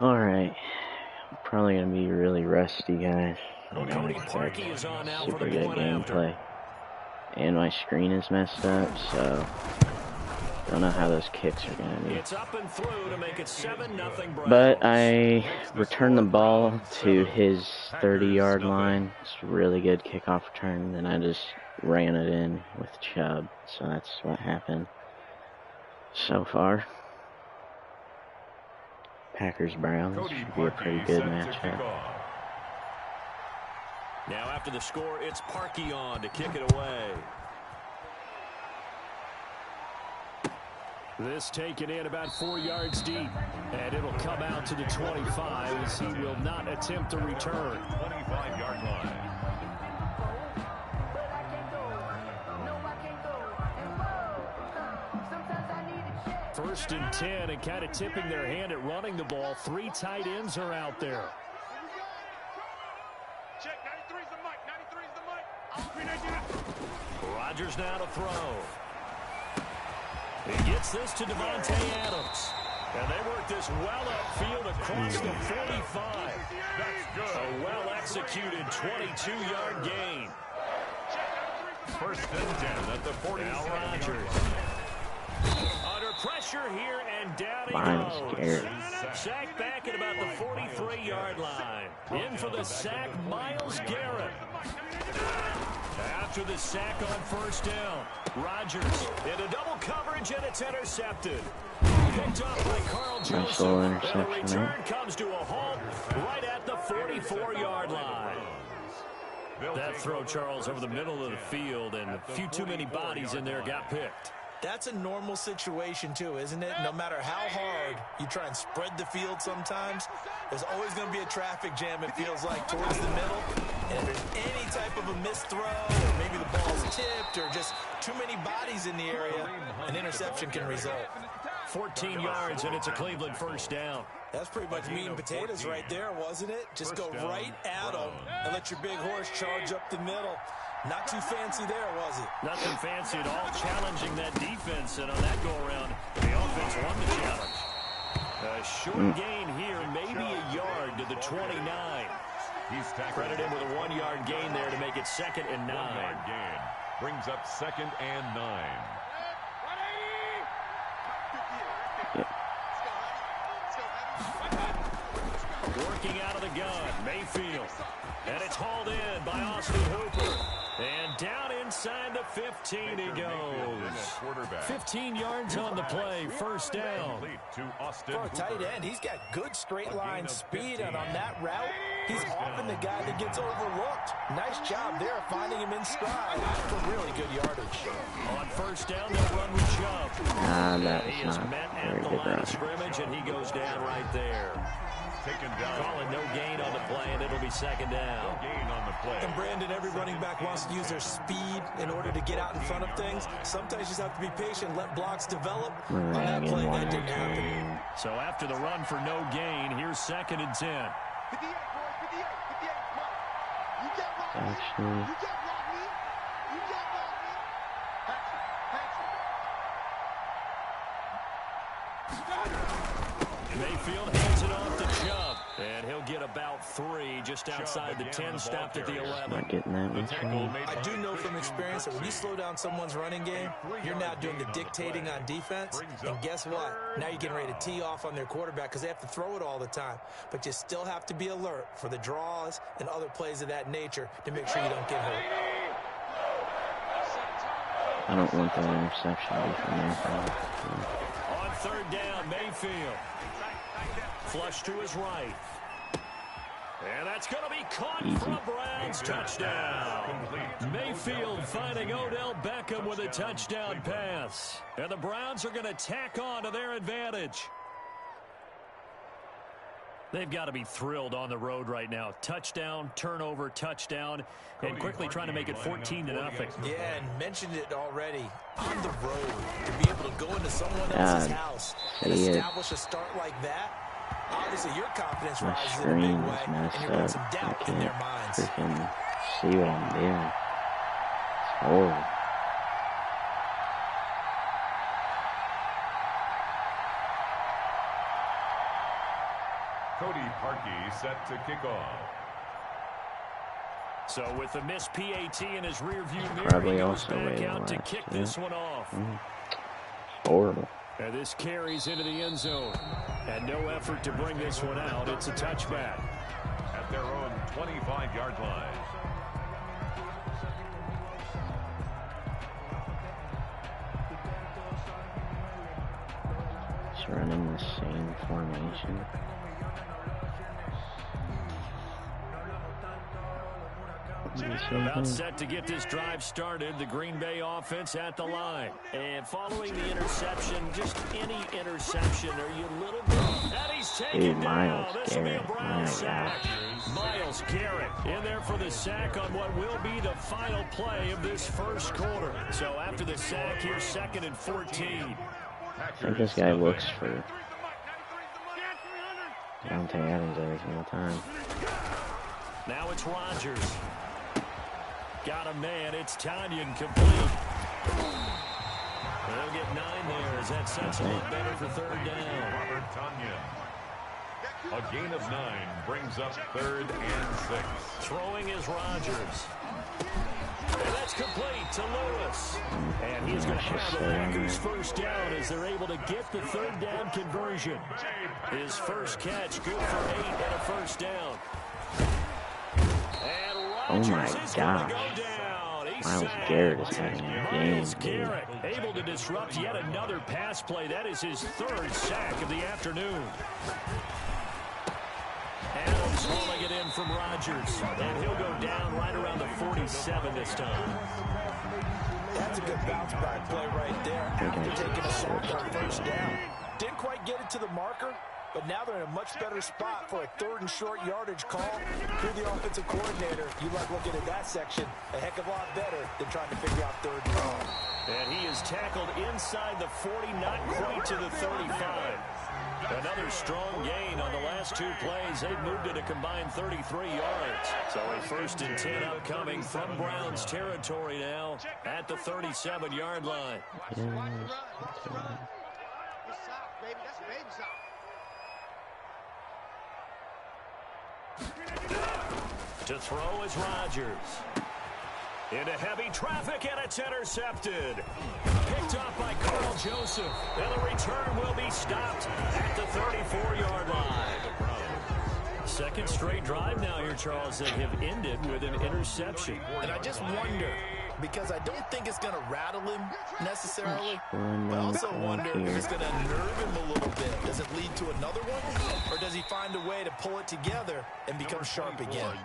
Alright, I'm probably gonna be really rusty, guys. Cody Parkey is on now super for the good point gameplay. after. And my screen is messed up, so don't know how those kicks are gonna be. It's up and through to make it 7-0 Browns. But I returned the ball to his 30-yard line. It's a really good kickoff return. Then I just ran it in with Chubb. So that's what happened so far. Packers-Browns should be a pretty good matchup. Now after the score, it's Parkey on to kick it away. This taken in about 4 yards deep, and it'll come out to the 25 as he will not attempt to return. 25-yard line. First and 10, and kind of tipping their hand at running the ball. 3 tight ends are out there. Check, 93's the mic, 93's the mic. Rodgers now to throw. He gets this to Devontae Adams. And they work this well upfield across the 45. That's good. A well-executed 22-yard gain. First and 10 at the 40. Now Rodgers. Under pressure here, and down he Miles goes. Sacked back at about the 43-yard line. In for the sack, Myles Garrett. After the sack on first down, Rodgers into double coverage, and it's intercepted. Picked up by Carl Joseph, and the return comes to a halt right at the 44-yard line. That throw, Charles, over the middle of the field, and a few too many bodies in there got picked. That's a normal situation, too, isn't it? No matter how hard you try and spread the field sometimes, there's always going to be a traffic jam, it feels like, towards the middle. And if there's any type of a missed throw, or maybe the ball's tipped, or just too many bodies in the area, an interception can result. 14 yards, and it's a Cleveland first down. That's pretty much meat and potatoes right there, wasn't it? Just go right at them and let your big horse charge up the middle. Not too fancy there, was it? Nothing fancy at all, challenging that defense, and on that go-around, the offense won the challenge. A short gain here, maybe a yard to the 29. He's Credit him with a 1-yard gain there to make it 2nd and 9. 1-yard gain brings up 2nd and 9. Working out of the gun, Mayfield. And it's hauled in by Austin Hooper. And down inside the 15 he goes. 15 yards on the play, first down. For a tight end, he's got good straight line speed, and on that route, he's often the guy that gets overlooked. Nice job there finding him in stride for really good yardage. On first down, they'll run with Chubb. That He was is not met a at very the good line run. of scrimmage, and he goes down right there. Calling no gain on the play, and it'll be 2nd down. Gain on the play. And Brandon, every running back wants to use their speed in order to get out in front of things. Sometimes you just have to be patient, let blocks develop. On that play, that didn't happen. So after the run for no gain, here's 2nd and 10. Actually, Mayfield hands it off to Chubb, and he'll get about 3 just outside the 10, stopped at the 11. not getting that much. I do know from experience that when you slow down someone's running game, you're now doing the dictating on defense. And guess what? Now you're getting ready to tee off on their quarterback because they have to throw it all the time. But you still have to be alert for the draws and other plays of that nature to make sure you don't get hurt. I don't want that interception to be from there. On 3rd down, Mayfield. Flush to his right. And that's going to be caught for a Browns touchdown. Mayfield finding Odell Beckham with a touchdown pass. And the Browns are going to tack on to their advantage. They've got to be thrilled on the road right now. Touchdown, turnover, touchdown, and quickly trying to make it 14-0. Yeah, and mentioned it already. On the road, to be able to go into someone else's house and establish a start like that, obviously your confidence My rises in a screen big is way, and messed you put up. some I doubt in their minds. freaking see what I'm doing. It's horrible. Set to kick off. So with the missed PAT in his rearview mirror, Probably he goes also back way out to left, kick yeah. this one off. Horrible. And this carries into the end zone. And no effort to bring this one out. It's a touchback. At their own 25-yard line. Just running the same formation. About set to get this drive started. The Green Bay offense at the line. And following the interception, just any interception, are you a little bit... And he's taken down. This will be a Brown sack. Myles Garrett in there for the sack on what will be the final play of this first quarter. So after the sack, here's 2nd and 14. I think this guy looks for Dante Adams every single time. Now it's Rodgers. Got a man. It's Tanyan complete. They'll get 9 there as that sets a lot better for 3rd down. Robert Tanyan. A gain of 9 brings up 3rd and 6. Throwing is Rodgers. And that's complete to Lewis. And he's going to have the Packers first down as they're able to get the 3rd down conversion. His first catch, good for 8 and a first down. Oh my gosh. Myles Garrett is having a game, dude. Able to disrupt yet another pass play. That is his 3rd sack of the afternoon. Adams hauling it in from Rodgers. And he'll go down right around the 47 this time. That's a good bounce back play right there after taking a sack on 1st down. Didn't quite get it to the marker, but now they're in a much better spot for a 3rd and short yardage call. You're the offensive coordinator. You like looking at that section a heck of a lot better than trying to figure out 3rd and long. And he is tackled inside the 40, not quite to the 35. Another strong gain on the last 2 plays. They've moved it a combined 33 yards. So a 1st and 10 upcoming from Browns territory now at the 37-yard line. To throw is Rodgers. Into heavy traffic, and it's intercepted. Picked up by Carl Joseph. And the return will be stopped at the 34-yard line. 2nd straight drive now here, Charles, that have ended with an interception. And I just wonder, because I don't think it's going to rattle him necessarily, but I also wonder if it's going to nerve him a little bit. Does it lead to another one, or does he find a way to pull it together and become sharp again?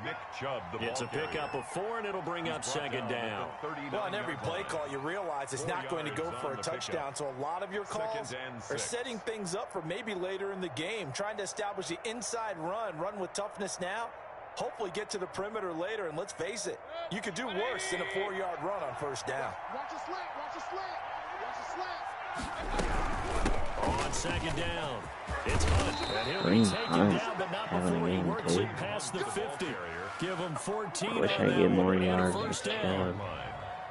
It's a pickup of 4, and it'll bring up 2nd down. Well, on every play call, you realize it's not going to go for a touchdown, so a lot of your calls are setting things up for maybe later in the game, trying to establish the inside run with toughness now. Hopefully get to the perimeter later, and let's face it, you could do worse than a 4-yard run on 1st down. Watch a slant, watch a slant, watch a slant. On 2nd down, it's Hunt, and he'll be taken down, but not before he works it past the 50. Give him 14 I wish on I that get more one, yards first down.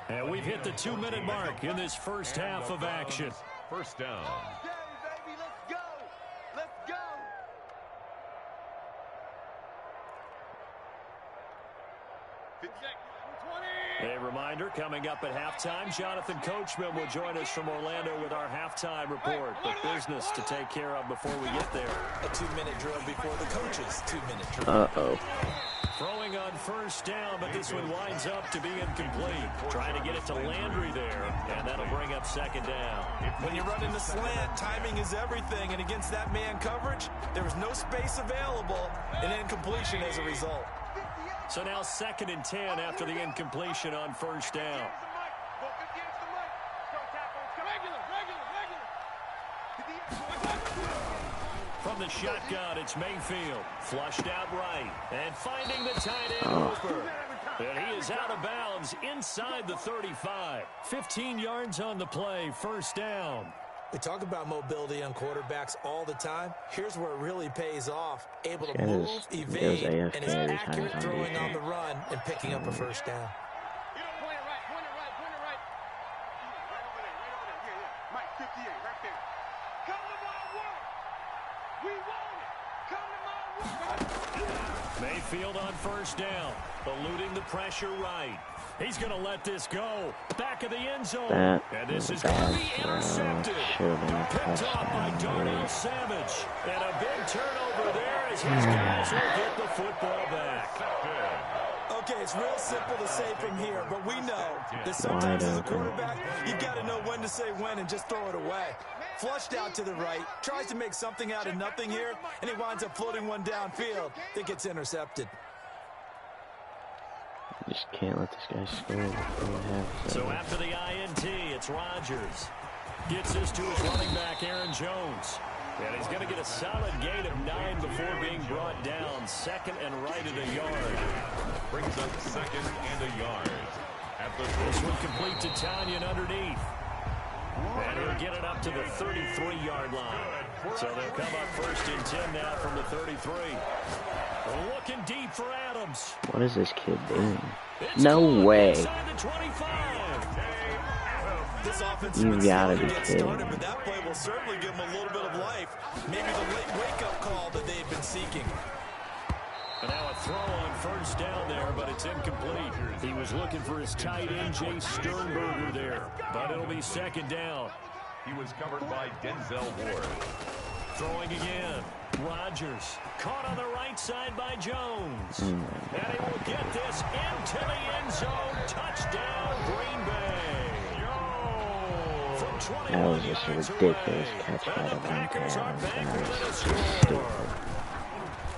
And we've hit the 2-minute mark in this first half of action. 1st down. Baby, let's go. Let's go. A reminder, coming up at halftime, Jonathan Coachman will join us from Orlando with our halftime report. But business to take care of before we get there. A 2-minute drill before the coaches' 2-minute drill. Uh-oh. Throwing on 1st down, but this one winds up to be incomplete. Trying to get it to Landry there, and that'll bring up 2nd down. When you run in the slant, timing is everything, and against that man coverage, there was no space available, and incompletion as a result. So now 2nd and 10 after the incompletion on 1st down. From the shotgun, it's Mayfield. Flushed out right. And finding the tight end Hooper. And he is out of bounds inside the 35. 15 yards on the play, 1st down. We talk about mobility on quarterbacks all the time. Here's where it really pays off. Able to move, evade, and is accurate throwing on the run and picking up a 1st down. Point it right, point it right, point it right. Right over there, yeah. Mike, 58, right there. Come to my world. We want it. Come to my Mayfield on first down, eluding the pressure right. He's going to let this go. Back of the end zone. And this is going to be intercepted. Picked off by Darnell Savage. And a big turnover there as his guys will get the football back. Okay, it's real simple to say from here, but we know that sometimes as a quarterback, you've got to know when to say when and just throw it away. Flushed out to the right, tries to make something out of nothing here, and he winds up floating one downfield that gets intercepted. You just can't let this guy score before we have it. So after the INT, it's Rodgers. Gets this to his running back, Aaron Jones. And he's going to get a solid gain of 9 before being brought down. Second and right at a yard. Brings up second and a yard. This one complete to Tanyan underneath. And he'll get it up to the 33-yard line. So they'll come up first and 10 now from the 33. Looking deep for Adams. What is this kid doing? No way. You gotta be kidding. But that play will certainly give him a little bit of life. Maybe the late wake-up call that they've been seeking. And now a throw on first down there, but it's incomplete. He was looking for his tight end, Jay Sternberger there. But it'll be second down. He was covered by Denzel Ward. Throwing again. Rodgers caught on the right side by Jones. And he will get this into the end zone. Touchdown, Green Bay. That was just a ridiculous catch by the Broncos. Stupid.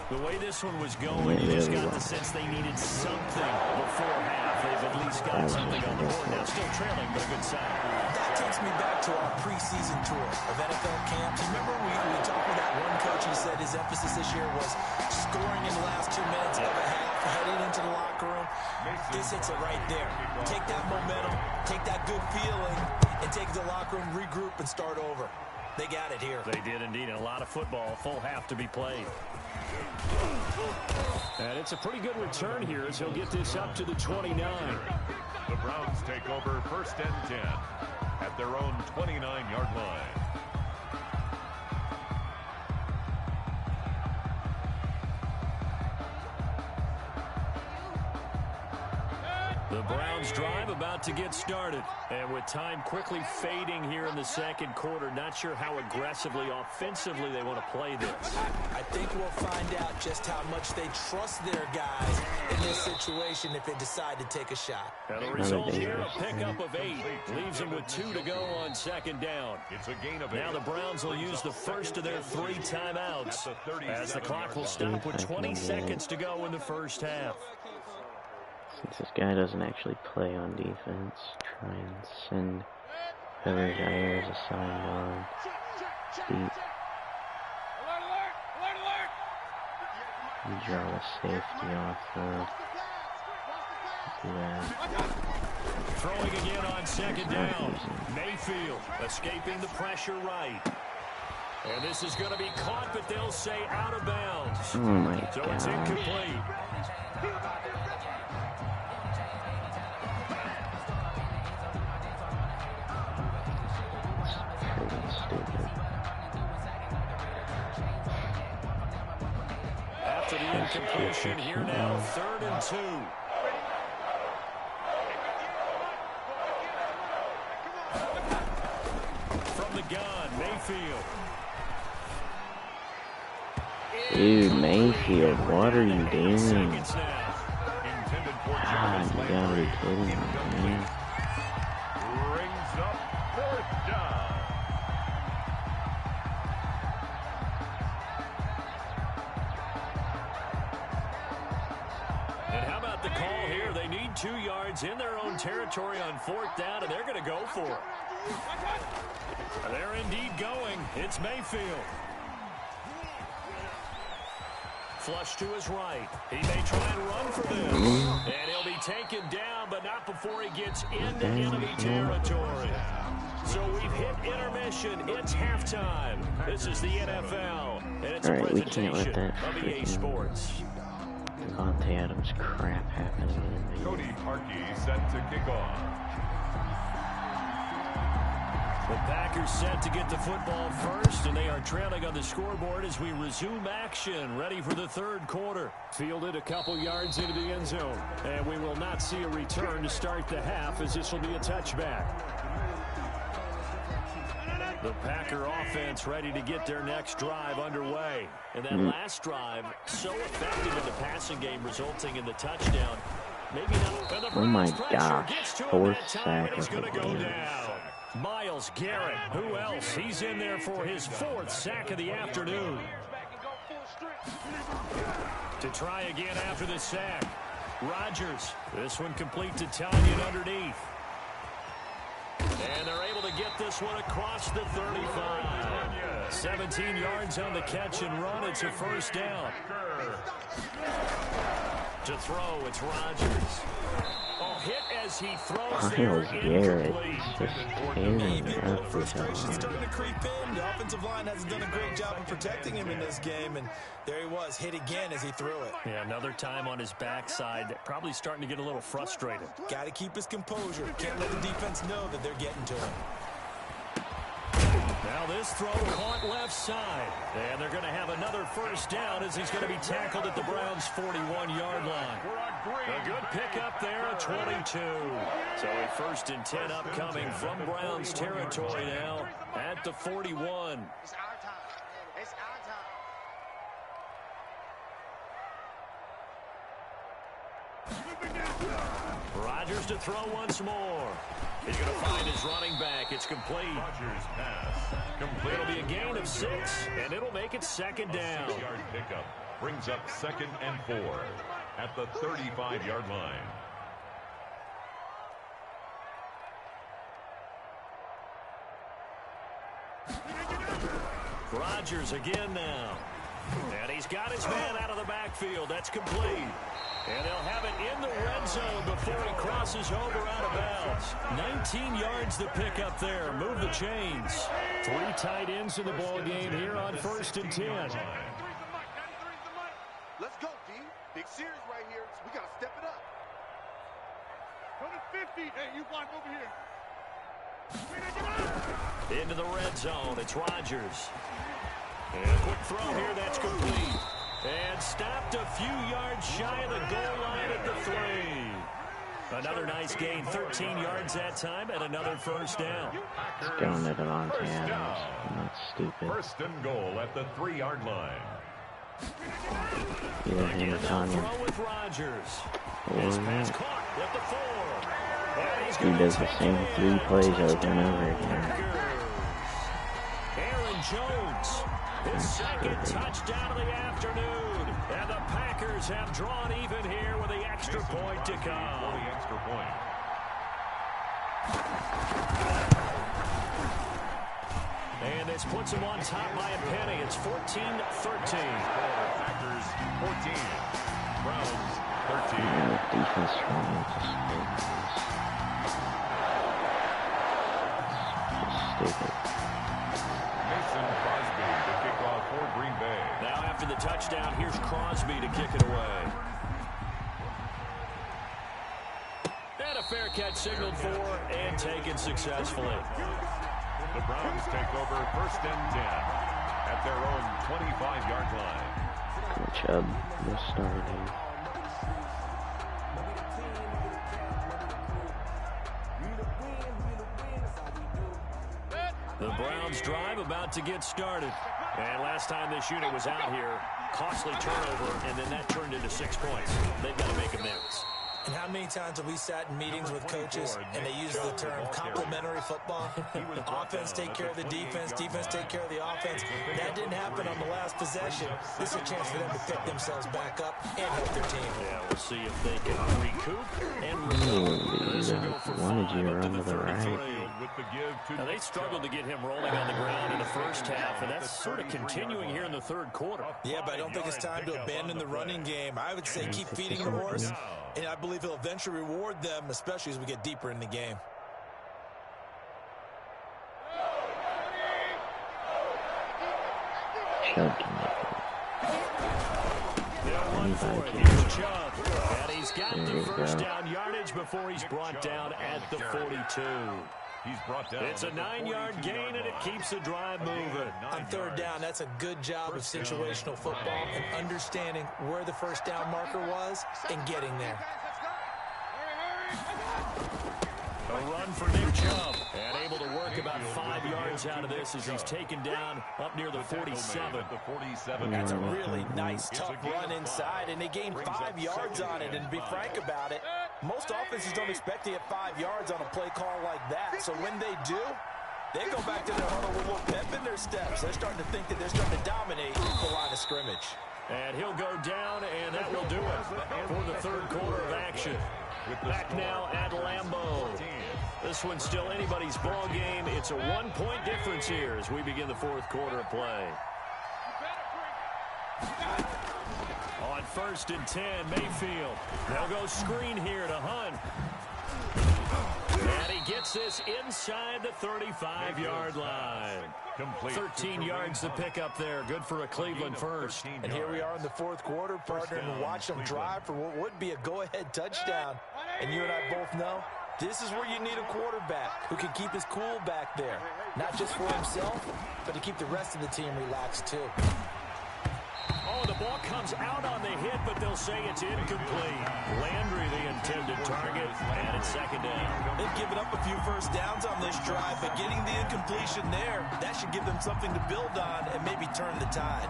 The way this one was going, you just got the sense they needed something before half. They've at least got something on the board now. Still trailing, but a good sign. That takes me back to our preseason tour of NFL camps. Remember we talked with that one coach who said his emphasis this year was scoring in the last 2 minutes of a half, heading into the locker room. This hits it right there. Take that momentum, take that good feeling, and take it to the locker room, regroup, and start over. They got it here. They did indeed, and a lot of football, full half to be played. And it's a pretty good return here as he'll get this up to the 29. The Browns take over first and 10 at their own 29-yard line. The Browns drive about to get started. And with time quickly fading here in the second quarter, not sure how aggressively, offensively they want to play this. I think we'll find out just how much they trust their guys in this situation if they decide to take a shot. And the result here, a pickup of 8. Leaves them with 2 to go on second down. It's a gain of 8. Now the Browns will use the first of their 3 timeouts as the clock will stop with 20 seconds to go in the first half. Since this guy doesn't actually play on defense, try and send whoever Jair is assigned on deep. You draw the safety off do that. Throwing again on second down. Mayfield escaping the pressure right. And this is going to be caught, but they'll say out of bounds. Oh my So gosh. it's incomplete. After the incompletion, here now, 3rd and 2. From the gun, Mayfield. Dude, Mayfield, what are you doing? Seconds now. God, you gotta be kidding me, man. Brings up 4th down. And how about the call here? They need 2 yards in their own territory on 4th down, and they're going to go for it. They're indeed going. It's Mayfield. Flush to his right. He may try and run for this. And he'll be taken down, but not before he gets into enemy territory. So we've hit intermission. It's halftime. This is the NFL, and it's a Alright, we can't let presentation that of EA Sports. Devontae Adams crap happen again. Cody Parkey set to kick off. The Packers set to get the football first, and they are trailing on the scoreboard as we resume action, ready for the third quarter. Fielded a couple yards into the end zone, and we will not see a return to start the half, as this will be a touchback. The Packer offense ready to get their next drive underway. And that last drive, so effective in the passing game, resulting in the touchdown. Maybe not. Oh my gosh, 4th sack of the game. Myles Garrett, who else? He's in there for his 4th sack of the afternoon. To try again after the sack. Rodgers, this one complete to Tanyan underneath. And they're able to get this one across the 35. 17 yards on the catch and run. It's a first down. To throw, it's Rodgers. Hit as he throws there. Myles Garrett just tearing up this starting to creep in. The offensive line hasn't done a great job of protecting him in this game, and there he was, hit again as he threw it. Yeah, another time on his backside, probably starting to get a little frustrated. Got to keep his composure. Can't let the defense know that they're getting to him. Now this throw caught left side. And they're going to have another first down as he's going to be tackled at the Browns' 41-yard line. A good pickup there at 22. So a 1st and 10 upcoming from Browns territory now at the 41. It's our time. It's our time. Rodgers to throw once more. He's going to find his running back. It's complete. Rodgers pass. Complete. It'll be a gain of 6, and it'll make it 2nd down. 6-yard pickup brings up 2nd and 4 at the 35-yard line. Rodgers again now. And he's got his man out of the backfield. That's complete. And they'll have it in the red zone before he crosses over out of bounds. 19 yards to pick up there. Move the chains. 3 tight ends in the ball game here on 1st and 10. Let's go, D. Big series right here. We got to step it up. Go to 50. Hey, you block over here. Into the red zone. It's Rodgers. And a quick throw here. That's complete. And stopped a few yards shy of the goal line at the 3. Another nice gain, 13 yards that time, and another first down. It's going to Devontae Adams. That's stupid. 1st and goal at the 3-yard line. Either him or Tanyan. Throw with Rodgers. His pass caught at the 4. He does the same 3 plays over and over again. Aaron Jones. His 2nd touchdown of the afternoon. And the Packers have drawn even here with the extra point to come. For the extra point. And this puts him on top by a penny. It's 14-13. Packers 14. Browns 13. Yeah, defense running just stupid. Now after the touchdown, here's Crosby to kick it away. And a fair catch signaled for and taken successfully. The Browns take over 1st and 10 at their own 25-yard line. Chubb will start here. The Browns drive about to get started. And last time this unit was out here, costly turnover, and then that turned into 6 points. They've got to make amends. And how many times have we sat in meetings with coaches and they use the term complementary football? Offense take care of the defense, defense take care of the offense. That didn't happen on the last possession. This is a chance for them to pick themselves back up and help their team. Yeah, we'll see if they can recoup and recover. Wanted you to run to the right. Now, they struggled to get him rolling on the ground in the first half, and that's sort of continuing here in the third quarter. Yeah, but I don't think it's time to abandon the running game. I would say keep feeding the horse, and I believe he'll eventually reward them, especially as we get deeper in the game. Chubb can make And he's got the first down yardage before he's brought down at the 42. He's brought down. It's a 9-yard gain, and it keeps the drive moving. On third down, that's a good job of situational football and understanding where the first down marker was and getting there. A run for Nick Chubb, and able to work about 5 yards out of this as he's taken down up near the 47. That's a really nice, tough run inside, and they gained 5 yards on it. And to be frank about it, most offenses don't expect to get 5 yards on a play call like that. So when they do, they go back to their huddle with a little pep in their steps. They're starting to think that they're starting to dominate the line of scrimmage. And he'll go down, and that will do it for the third quarter of action. Back now at Lambeau. This one's still anybody's ball game. It's a 1-point difference here as we begin the fourth quarter of play. On 1st and 10, Mayfield. They'll go screen here to Hunt. And he gets this inside the 35-yard line. 13 yards to pick up there. Good for a Cleveland first. And here we are in the fourth quarter, partner, and watch them drive for what would be a go-ahead touchdown. And you and I both know this is where you need a quarterback who can keep his cool back there. Not just for himself, but to keep the rest of the team relaxed too. Oh, the ball comes out on the hit, but they'll say it's incomplete. Landry, the intended target, and it's second down. They've given up a few first downs on this drive, but getting the incompletion there, that should give them something to build on and maybe turn the tide.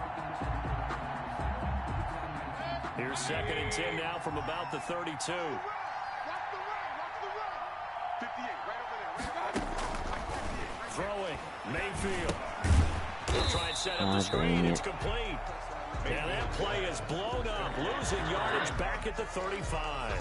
Here's 2nd and 10 now from about the 32. Throwing, Mayfield. They'll try and set up the screen. It's complete. And that play is blown up, losing yardage back at the 35.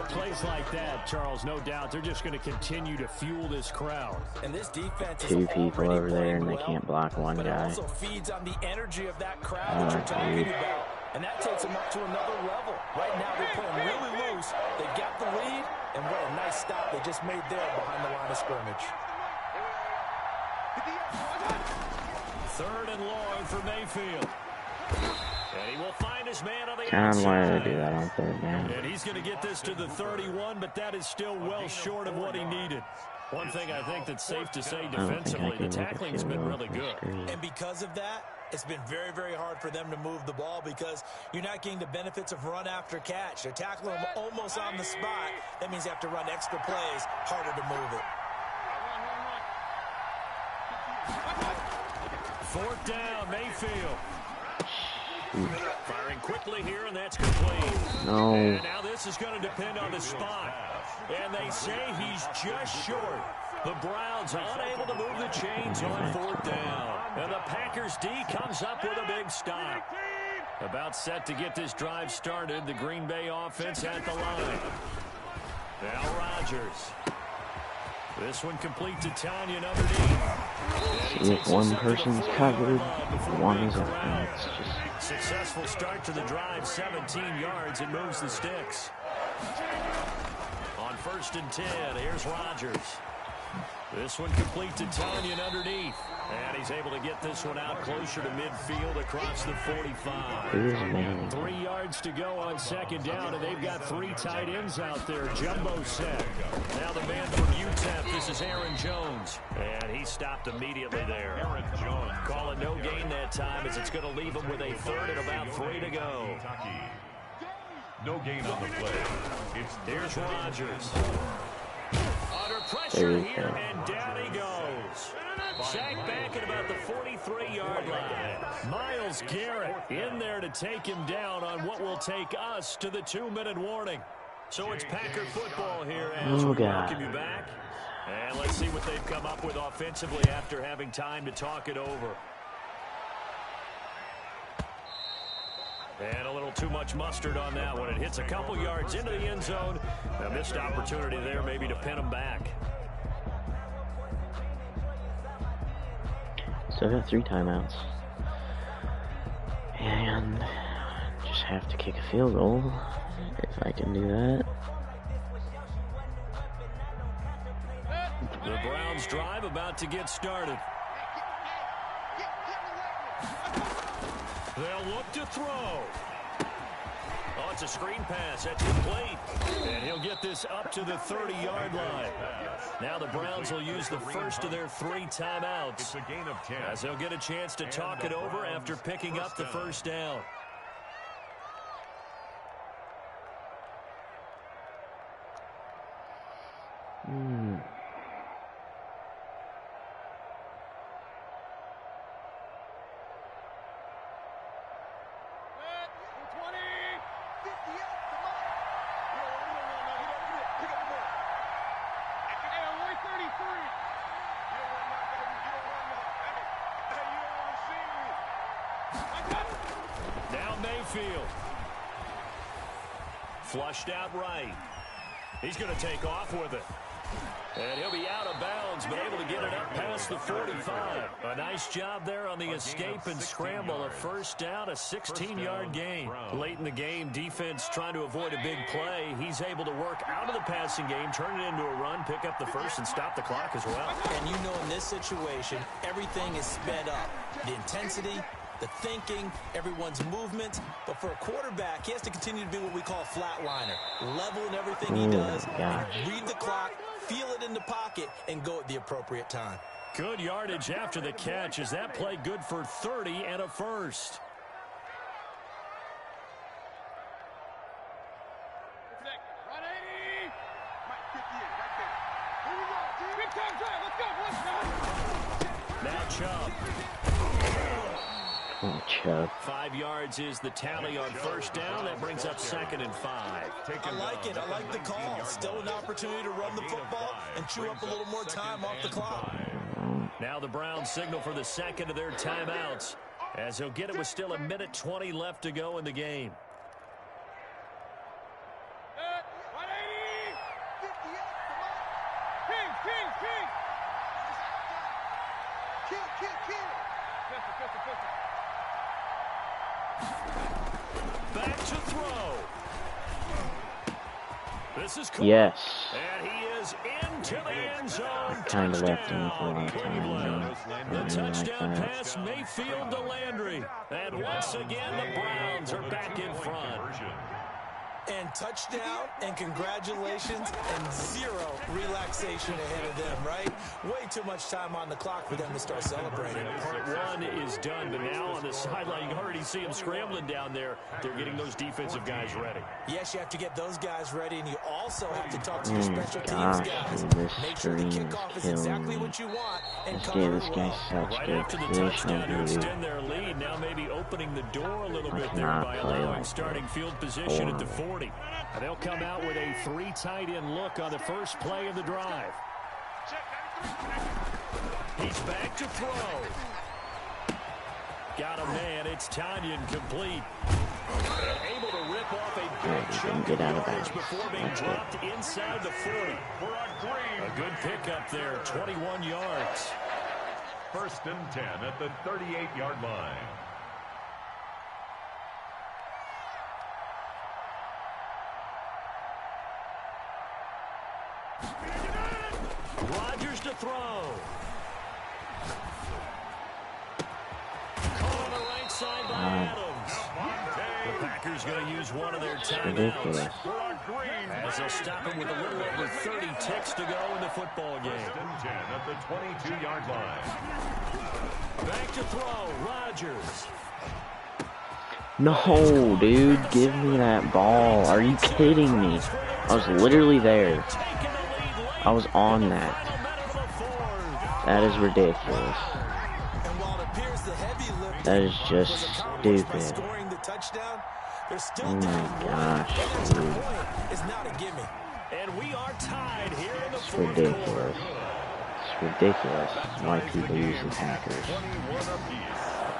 Plays like that, Charles, no doubt, they're just going to continue to fuel this crowd. And this defense is 2 people over there, and they can't block one but guy. it also feeds on the energy of that crowd that you're talking about. And that takes them up to another level. Right now, they're playing really loose. They got the lead, and what a nice stop they just made there behind the line of scrimmage. 3rd and long for Mayfield. And he will find his man on the Why outside. do they do that on 3rd down? And he's going to get this to the 31, but that is still well short of what he needed. One thing I think that's safe to say defensively, the tackling's been really good. And because of that, it's been very, very hard for them to move the ball because you're not getting the benefits of run after catch. They're tackling them almost on the spot. That means they have to run extra plays, harder to move it. 4th down, Mayfield. Firing quickly here, and that's complete. No. And now this is going to depend on the spot. And they say he's just short. The Browns unable to move the chains on 4th down. And the Packers D comes up with a big stop. About set to get this drive started. The Green Bay offense at the line. Now Rodgers. This one complete to Tanyan underneath. See, if one person's covered, one is up. It's just... Successful start to the drive, 17 yards. It moves the sticks. On 1st and 10, here's Rodgers. This one complete to Tanyan underneath. And he's able to get this one out closer to midfield across the 45. 3 yards to go on 2nd down, and they've got 3 tight ends out there. Jumbo set. Now the man from UTEP, this is Aaron Jones. And he stopped immediately there. Aaron Jones. Call it no gain that time as it's going to leave him with a 3rd and about 3 to go. No gain on the play. Here's Rodgers. Under pressure here, and down he goes. Sacked back at about the 43-yard line. Myles Garrett in there to take him down on what will take us to the 2-minute warning. So it's Packer football here as we welcome you back. And let's see what they've come up with offensively after having time to talk it over. And a little too much mustard on that one. It hits a couple yards into the end zone. A missed opportunity there maybe to pin them back. So I got 3 timeouts. And just have to kick a field goal if I can do that. The Browns drive about to get started. They'll look to throw. Oh, it's a screen pass. That's complete. And he'll get this up to the 30-yard line. Now the Browns will use the first of their 3 timeouts. It's a gain of 10. As they'll get a chance to talk it over after picking up the first down. Now Mayfield. Flushed out right. He's going to take off with it. And he'll be out of bounds, but able to get it up past the 45. A nice job there on the escape and scramble. A first down, a 16-yard gain. Late in the game, defense trying to avoid a big play. He's able to work out of the passing game, turn it into a run, pick up the first, and stop the clock as well. And you know in this situation, everything is sped up. The intensity, the thinking, everyone's movement. But for a quarterback, he has to continue to be what we call a flatliner. Level in everything he does, read the clock, feel it in the pocket, and go at the appropriate time. Good yardage after the catch. Is that play good for 30 and a first? Now Chubb. Oh, Chubb. 5 yards is the tally on first down. That brings up 2nd and 5. I like it. I like the call. Still an opportunity to run the football and chew up a little more time off the clock. Now the Browns signal for the second of their timeouts, as he'll get it with still 1:20 left to go in the game. Back to throw. This is Cook. Yes. And he is into the end zone. Kind of left him for a long time. Cleveland. The Really touchdown like pass, Mayfield to Landry. And once again, the Browns are back in front. And touchdown, and congratulations, and zero relaxation ahead of them, right? Way too much time on the clock for them to start celebrating. Part 1 is done, but now on the sideline, you can already see them scrambling down there. They're getting those defensive guys ready. Yes, you have to get those guys ready, and you also have to talk to your special teams guys. Dude, this Make sure the screen kickoff is killing exactly me. what you want, and This cover guy's well. such Right good after the position, touchdown to dude. extend their lead, now maybe opening the door a little bit there cannot by play allowing like starting that. field position at the 40. And they'll come out with a 3 tight end look on the first play of the drive. He's back to throw. Got a man. It's Tanyan complete. And able to rip off a big chunk of yardage before being dropped inside the 40. A good pickup there, 21 yards. 1st and 10 at the 38-yard line. Rodgers to throw. Caught on the right side by Adams. The Packers going to use one of their timeouts. As they'll stop him with a little over 30 ticks to go in the football game. 1st and 10 at the 22-yard line. Back to throw. Rodgers. No, dude, give me that ball. Are you kidding me? I was literally there. I was on that. That is ridiculous. That is just stupid. Oh my gosh, dude. And we are tied here in the It's fourth ridiculous. quarter. It's ridiculous why people use the Packers.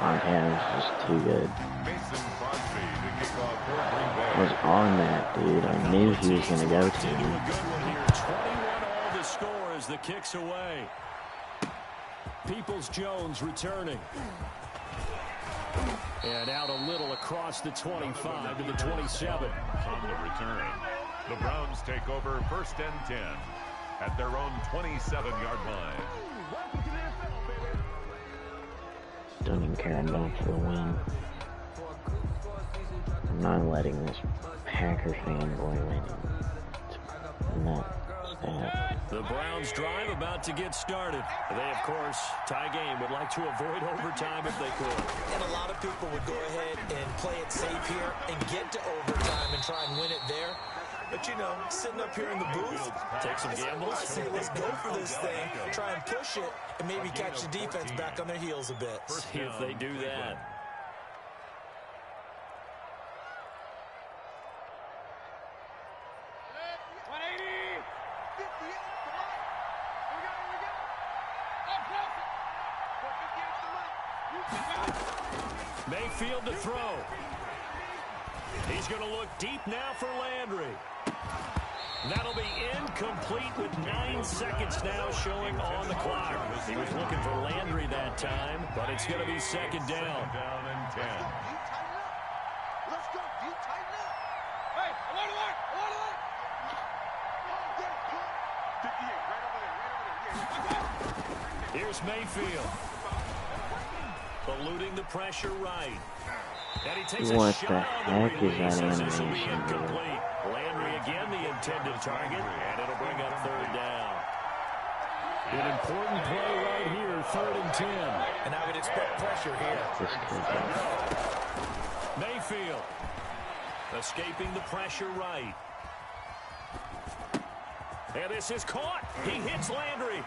Montana's just too good. I was on that, dude. I knew he was going to go to me. The score as the kick's away. Peoples-Jones returning. And out a little across the 25 to the 27. On the return, the Browns take over 1st and 10 at their own 27-yard line. Don't even care. I'm going for the win. I'm not letting this Packers fanboy win. The Browns drive about to get started. They, of course, tie game, would like to avoid overtime if they could. And a lot of people would go ahead and play it safe here and get to overtime and try and win it there. But, you know, sitting up here in the booth, take some gambles. I say let's go for this thing, try and push it, and maybe catch the defense back on their heels a bit. See if they do that. Mayfield to throw. He's going to look deep now for Landry. That'll be incomplete with 9 seconds now showing on the clock. He was looking for Landry that time, but it's going to be second down. Down and 10. Let's go. You tighten up. Hey, I want to work. I want to work. 58, right over there. Here's Mayfield. Eluding the pressure right. And he takes a shot on the release as this will be incomplete. Landry again the intended target, and it'll bring up third down. An important play right here, 3rd and 10. And I would expect pressure here. Mayfield escaping the pressure right. And this is caught. He hits Landry.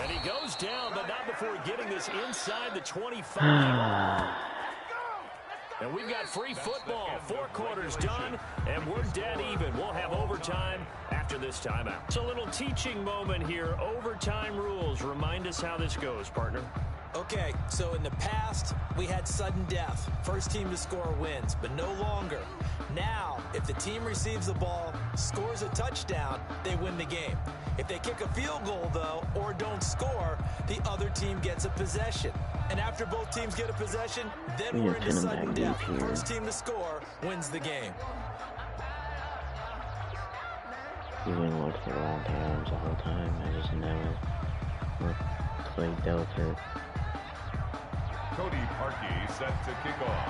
And he goes down, but not before getting this inside the 25. And we've got free football. 4 quarters done, and we're dead even. We'll have overtime after this timeout. It's a little teaching moment here. Overtime rules. Remind us how this goes, partner. Okay, so in the past, we had sudden death. First team to score wins, but no longer. Now, if the team receives the ball, scores a touchdown, they win the game. If they kick a field goal, though, or don't score, the other team gets a possession. And after both teams get a possession, then we're into sudden death. First team to score wins the game. You went look the wrong times the whole time. I just know it. Clay Delta. Cody Parkey set to kick off.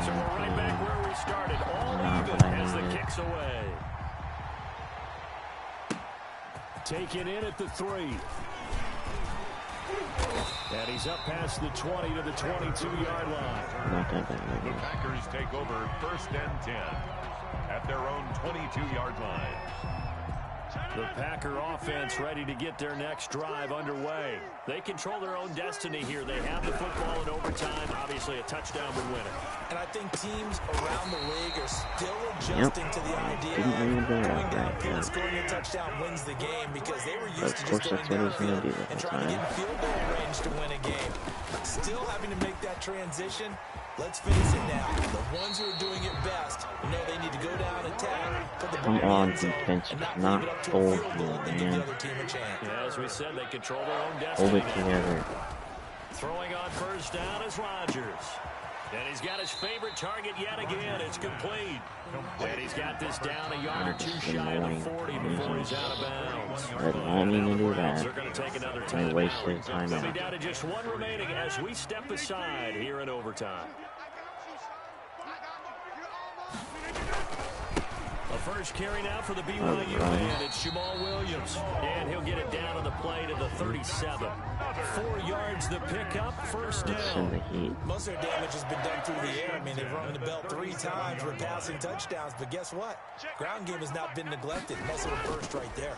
So we're right back where we started. All even as the kicks away. Taken in at the 3. And he's up past the 20 to the 22-yard line. The Packers take over 1st and 10 at their own 22-yard line. The Packer offense ready to get their next drive underway. They control their own destiny here. They have the football in overtime. Obviously, a touchdown would win it. And I think teams around the league are still adjusting to the idea of going downfield and scoring a touchdown wins the game because they were used to just going downfield and trying to get in field goal range to win a game. Still having to make that transition. Let's face it now. The ones who are doing it best know they need to go down, attack, put the ball in the end zone, and not leave it up to a field goal and give the other team a chance. Yeah, as we said, they control their own destiny. Hold it together. Throwing on first down is Rodgers. And he's got his favorite target yet again. It's complete. And he's got this down a yard or 2 shy of the 40 before he's out of bounds. I mean to do that. They're going to take another time. I wasted time They'll be out. down to just 1 remaining as we step aside here in overtime. A first carry now for the BYU man. It's Jamal Williams. And he'll get it down on the play to the 37. 4 yards the pickup, first down. Most of their damage has been done through the air. I mean, they've rung the bell 3 times with passing touchdowns. But guess what? Ground game has not been neglected. Most of the first right there.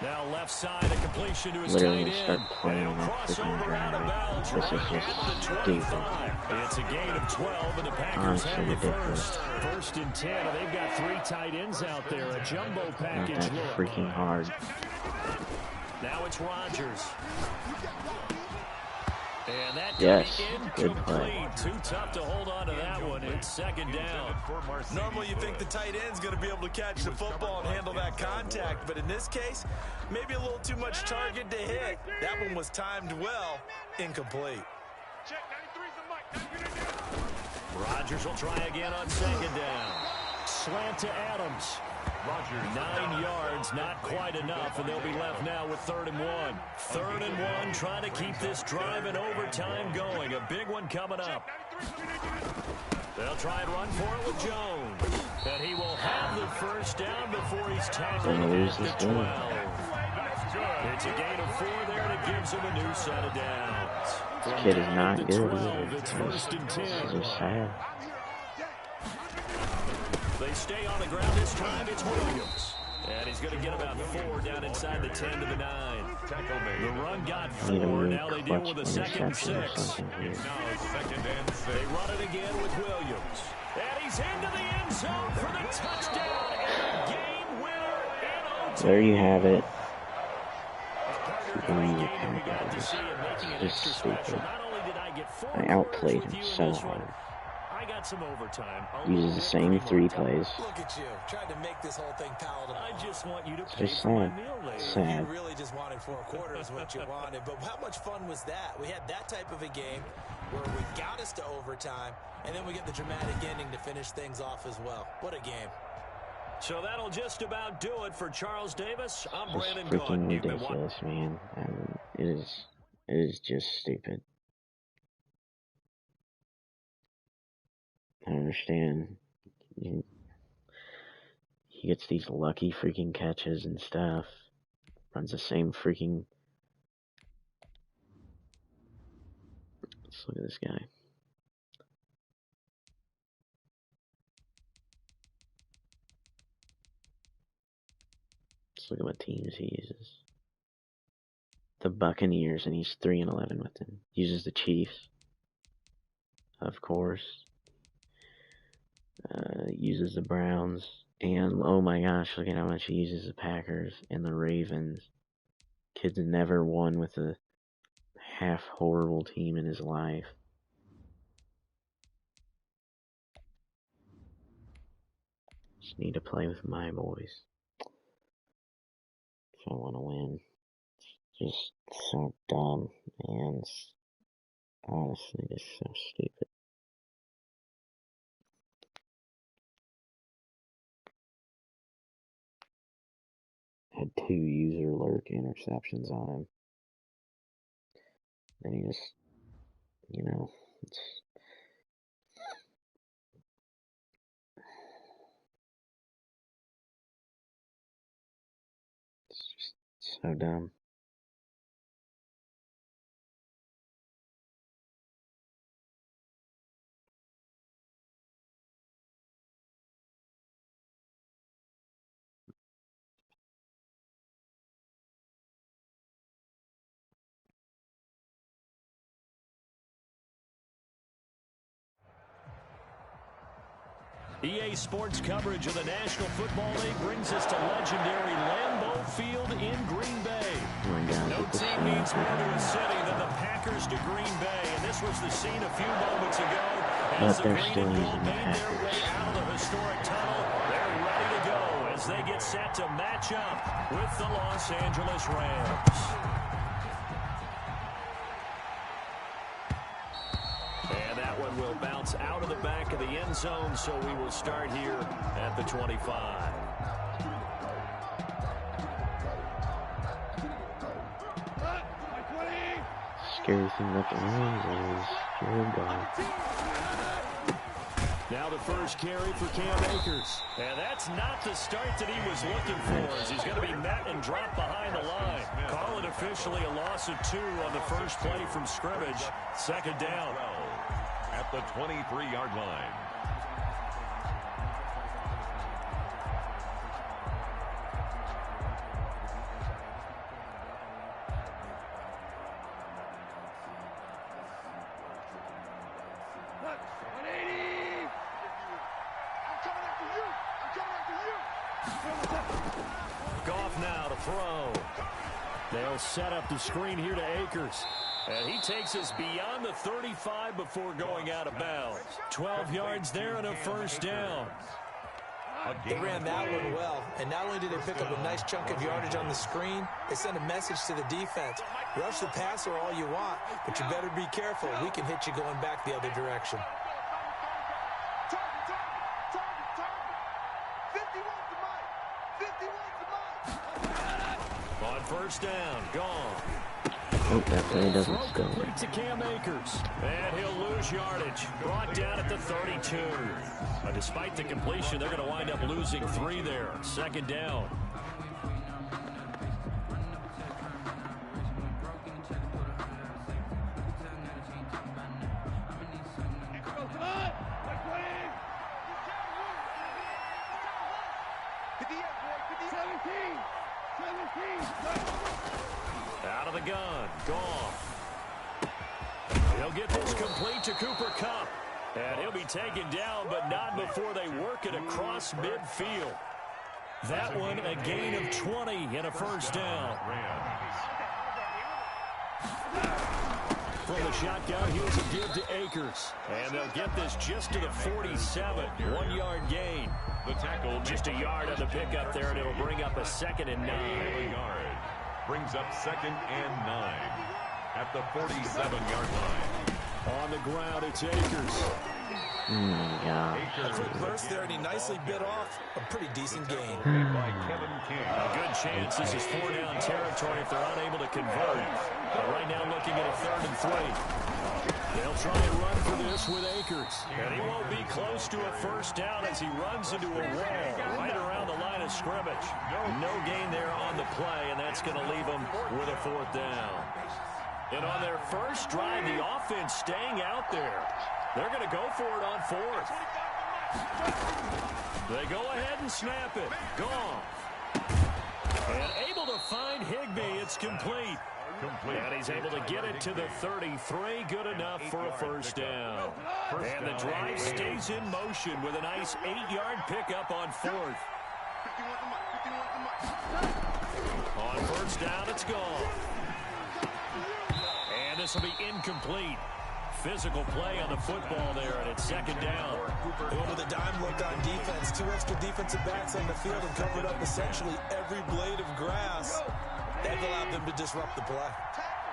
Now left side, a completion to his tight end. And he'll cross over out of bounds right at the 25. It's a gain of 12, and the Packers have the first. 1st and 10. They've got 3 tight ends out there. A jumbo package look. Freaking hard. Now it's Rodgers. And that yes, good incomplete. play. Too tough to hold on to that one. It's 2nd down. Normally you think the tight end's going to be able to catch the football and handle that contact, but in this case, maybe a little too much target to hit. That one was timed well. Incomplete. Rodgers will try again on 2nd down. Slant to Adams. 9 yards, not quite enough, and they'll be left now with 3rd and 1. 3rd and 1, trying to keep this drive in overtime going. A big one coming up. They'll try and run for it with Jones. And he will have the first down before he's tackled at the 12. It's a gain of 4 there, and it gives him a new set of downs. This kid is not good 12, either. it's 1st and 10. This is sad. They stay on the ground this time. It's Williams. And he's going to get about 4 down inside the 10 to the 9. The run got 4. Now they deal with a 2nd and 6. They run it again with Williams. And he's into the end zone for the touchdown and the game winner in OT. There you have it. Just stupid. I outplayed him so hard. Some overtime. Uses the same 3 plays. Look at you, tried to make this whole thing palatable. I just want you to pay for my meal later. Sad. You really just wanted 4 quarters what you wanted, but how much fun was that? We had that type of a game where we got us to overtime, and then we get the dramatic ending to finish things off as well. What a game. So that'll just about do it for Charles Davis. I'm It's Brandon freaking Gunn. ridiculous, man. It is just stupid. I understand. He gets these lucky freaking catches and stuff. Runs the same freaking... Let's look at this guy. Let's look at what teams he uses. The Buccaneers, and he's 3-11 with them. Uses the Chiefs, of course. Uses the Browns, and oh my gosh, look at how much he uses the Packers and the Ravens. Kid's never won with a half horrible team in his life. Just need to play with my boys if I want to win. It's just so dumb and honestly just so stupid. Had 2 user lurk interceptions on him. Then he just, it's just so dumb. EA Sports coverage of the National Football League brings us to legendary Lambeau Field in Green Bay. No team means more to a city than the Packers to Green Bay, and this was the scene a few moments ago as the Green and Gold made their way out of the historic tunnel. They're ready to go as they get set to match up with the Los Angeles Rams. And that one will bounce out of the back of the end zone, so we will start here at the 25. Scary thing about the Rams is you're gone. Now the first carry for Cam Akers. And that's not the start that he was looking for, as he's going to be met and dropped behind the line. Call it officially a loss of 2 on the first play from scrimmage. 2nd down. At the 23-yard line. Goff now to throw. They'll set up the screen here to Akers. And he takes us beyond the 35 before going out of bounds. 12 yards there and a first down. They ran that one well, and not only did they pick up a nice chunk of yardage on the screen, they sent a message to the defense. Rush the passer all you want, but you better be careful. We can hit you going back the other direction. first down. Gone. Oh, that play doesn't still. To Cam Akers. And he'll lose yardage. Brought down at the 32. Despite the completion, they're going to wind up losing 3 there. Second down. Out of the gun. Gone. He'll get this complete to Cooper Kupp. And he'll be taken down, but not before they work it across midfield. That one a gain of 20 and a first down. From the shotgun, here's a give to Akers. And they'll get this just to the 47. 1-yard gain. The tackle just a yard on the pickup there, and it'll bring up a 2nd and 9. Brings up 2nd and 9 at the 47-yard line. On the ground, it's Akers. Yeah. A quick burst there, and he nicely bit off a pretty decent gain. By Kevin King. A good chance this is 4-down territory if they're unable to convert. But right now looking at a 3rd and 3. They'll try and run for this with Akers. And he won't be close to a first down as he runs into a wall right around the line of scrimmage. No gain there on the play, and that's going to leave them with a 4th down. And on their first drive, the offense staying out there. They're going to go for it on 4th. They go ahead and snap it. Gone. And able to find Higbee. It's complete. And he's able to get it to the 33. Good enough for a first down. And the drive stays in motion with a nice 8-yard pickup on 4th. On first down, it's gone. And this will be incomplete. Physical play on the football there, and it's 2nd down. Going with a dime look on defense. 2 extra defensive backs on the field and covered up essentially every blade of grass. They've allowed them to disrupt the play.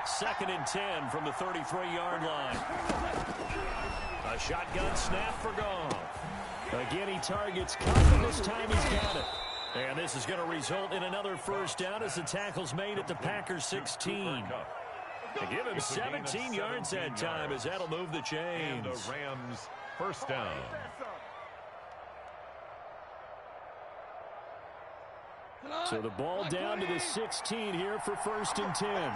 2nd and 10 from the 33-yard line. A shotgun snap for Goff. Again, he targets Kupp, and this time he's got it. And this is going to result in another first down as the tackle's made at the Packers 16. To give him 17 yards that time as that'll move the chains. And the Rams first down. So the ball down to the 16 here for 1st and 10.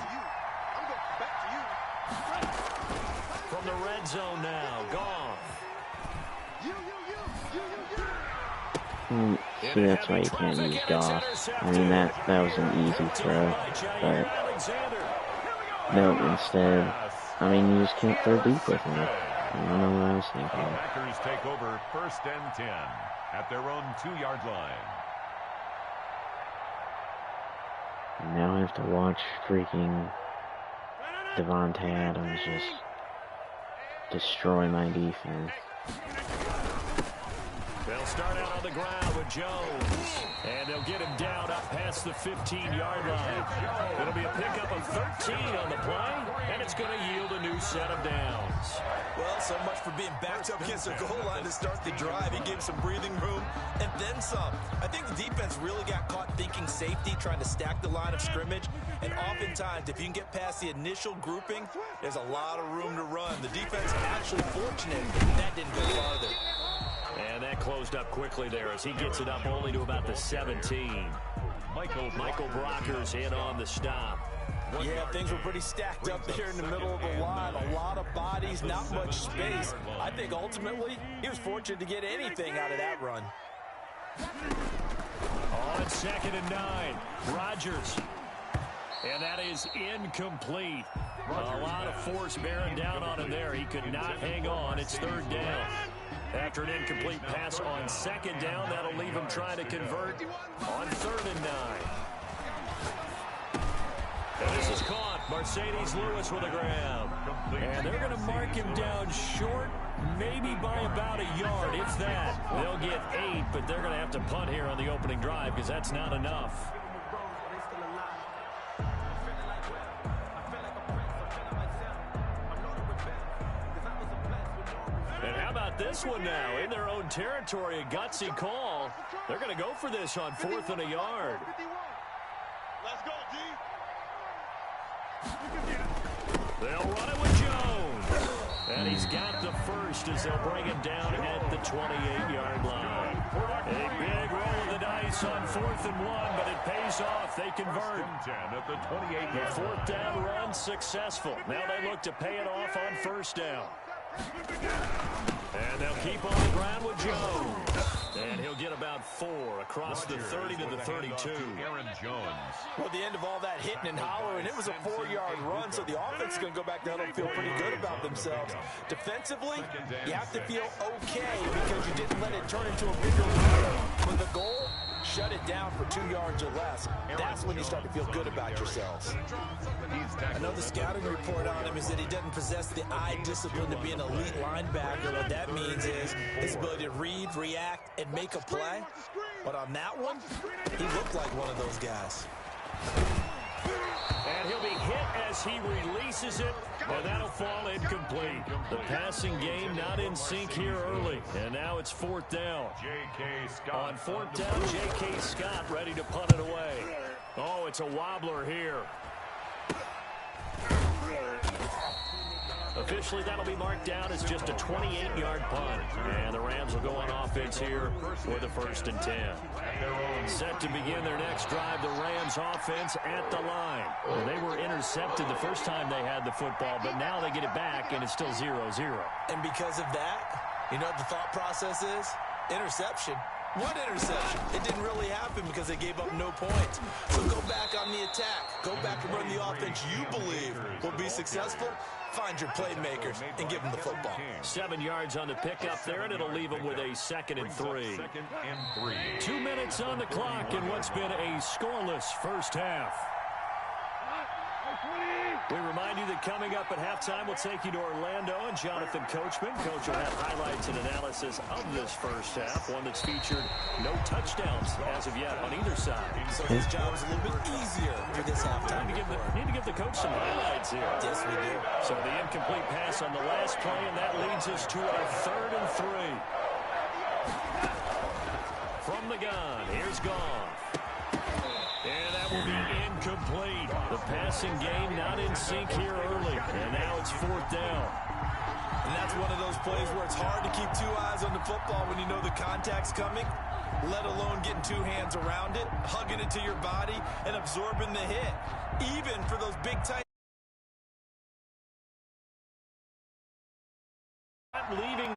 From the red zone now, Goff. See, that's why you can't use Goff. I mean, that was an easy throw, but no, instead, I mean, you just can't throw deep with him. I don't know what I was thinking. Packers take over 1st and 10 at their own 2-yard line. Now I have to watch freaking Devontae Adams just destroy my defense. They'll start out on the ground with Jones. And they'll get him down up past the 15-yard line. It'll be a pickup of 13 on the play, and it's going to yield a new set of downs. Well, so much for being backed up against the goal line to start the drive. He gave some breathing room and then some. I think the defense really got caught thinking safety, trying to stack the line of scrimmage. And oftentimes, if you can get past the initial grouping, there's a lot of room to run. The defense actually fortunate that didn't go farther. And that closed up quickly there as he gets it up only to about the 17. Michael Brocker's in on the stop. Yeah, things were pretty stacked up there in the middle of the line. A lot of bodies, not much space. I think ultimately he was fortunate to get anything out of that run. On 2nd and 9, Rodgers. And that is incomplete. A lot of force bearing down on him there. He could not hang on. It's 3rd down. After an incomplete pass on 2nd down, that'll leave him trying to convert on 3rd and 9. And this is caught. Mercedes Lewis with a grab. And they're going to mark him down short, maybe by about a yard, if that. They'll get 8, but they're going to have to punt here on the opening drive because that's not enough. And how about this one now? In their own territory, a gutsy call. They're going to go for this on 4th and a yard. Let's go, G. They'll run it with Jones. And he's got the first as they'll bring him down at the 28-yard line. A big roll of the dice on 4th and 1, but it pays off. They convert. The 4th down run successful. Now they look to pay it off on 1st down. And they'll keep on the ground with Jones. And he'll get about 4 across the 30 to the 32. Well, at the end of all that hitting and hollering, it was a 4-yard run, so the offense is going to go back down and feel pretty good about themselves. Defensively, you have to feel okay because you didn't let it turn into a bigger run. With the goal, shut it down for 2 yards or less. That's when you start to feel good about yourselves. I know the scouting report on him is that he doesn't possess the eye discipline to be an elite linebacker. What that means is his ability to read, react, and make a play. But on that one, he looked like one of those guys. And he'll be hit as he releases it, and that'll fall incomplete. The passing game not in sync here early, and now it's 4th down. On 4th down, J.K. Scott ready to punt it away. Oh, it's a wobbler here. Officially, that'll be marked down as just a 28-yard punt. And the Rams will go on offense here for the 1st and 10. Set to begin their next drive, the Rams offense at the line. Well, they were intercepted the first time they had the football, but now they get it back, and it's still 0-0. And because of that, you know what the thought process is? Interception. What interception? It didn't really happen because they gave up no points. So go back on the attack. Go back and run the offense you believe will be successful. Find your playmakers and give them the football. 7 yards on the pickup there, and it'll leave them with a 2nd and 3. 2 minutes on the clock in what's been a scoreless first half. We remind you that coming up at halftime, we'll take you to Orlando and Jonathan Coachman. Coach will have highlights and analysis of this first half, one that's featured no touchdowns as of yet on either side. So his job is a little bit easier for this halftime. Need to give the coach some highlights here. Yes, we do. So the incomplete pass on the last play, and that leads us to a 3rd and 3. From the gun, here's Goff. And that will be incomplete. The passing game not in sync here early. And now it's 4th down. And that's one of those plays where it's hard to keep 2 eyes on the football when you know the contact's coming, let alone getting 2 hands around it, hugging it to your body, and absorbing the hit. Even for those big tight. Leaving